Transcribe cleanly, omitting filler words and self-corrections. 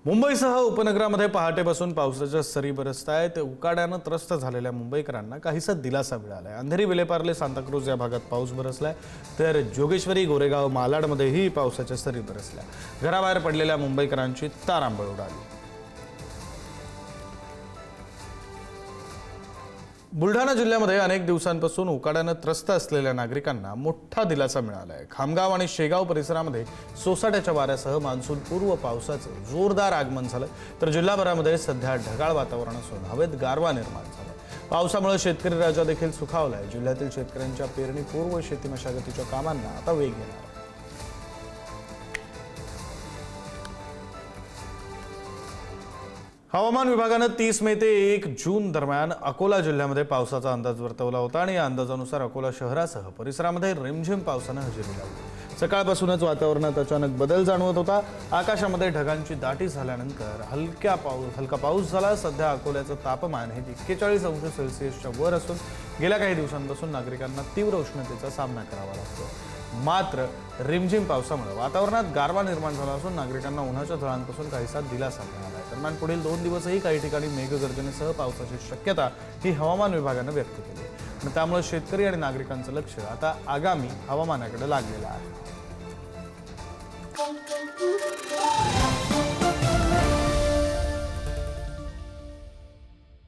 मुंबईसह उपनगरामध्ये पहाटेपासून पावसाच्या सरी बरसत आहेत। उकाड्यानं त्रस्त झालेल्या मुंबईकरांना काहीसा दिलासा मिळालाय। अंधेरी, विलेपार्ले, सांताक्रूज या भागात पाऊस बरसलाय, तर जोगेश्वरी, गोरेगाव, मालाडमध्येही पावसाच्या सरी बरसल्या। घराबाहेर पडलेल्या मुंबईकरांची तारांबळ उडाली। बुलढाणा जिल्ह्यामध्ये अनेक दिवसांपासून उकाड्यानं त्रस्त असलेल्या नागरिकांना मोठा दिलासा मिळाला आहे। खामगाव आणि शेगाव परिसरामध्ये सोसाट्याच्या वाऱ्यासह मान्सूनपूर्व पावसाचं जोरदार आगमन झालं, तर जिल्हाभरामध्ये सध्या ढगाळ वातावरण असून हवेत गारवा निर्माण झाला। पावसामुळे शेतकरी राजा देखील सुखावलाय। जिल्ह्यातील शेतकऱ्यांच्या पेरणीपूर्व शेती मशागतीच्या कामांना आता वेग येणार आहे। हवामान विभागाने 30 मे ते 1 जून दरम्यान अकोला जिल्ह्यामध्ये पावसाचा अंदाज वर्तवला होता आणि या अंदाजानुसार अकोला शहरासह परिसरामध्ये रिमझिम पावसाने हजेरी लावली। सकाळपासूनच वातावरणात अचानक बदल जाणवत होता। आकाशामध्ये ढगांची दाटी झाल्यानंतर हलका पाऊस झाला। सध्या अकोल्याचं तापमान हे 41 अंश सेल्सिअसच्या वर असून गेल्या काही दिवसांपासून नागरिकांना तीव्र उष्णतेचा सामना करावा लागतो। मात्र रिमझिम पावसामुळे वातावरणात गारवा निर्माण झाला असून नागरिकांना उन्हाच्या झळांपासून काहीसा दिलासा मिळाला आहे। दरम्यान पुढील 2 दिवसही काही ठिकाणी मेघगर्जनेसह पावसाची शक्यता ही हवामान विभागाने व्यक्त केली आहे। त्यामुळे शेतकरी आणि नागरिकांचं लक्ष आता आगामी हवामानाकडे लागलेलं आहे।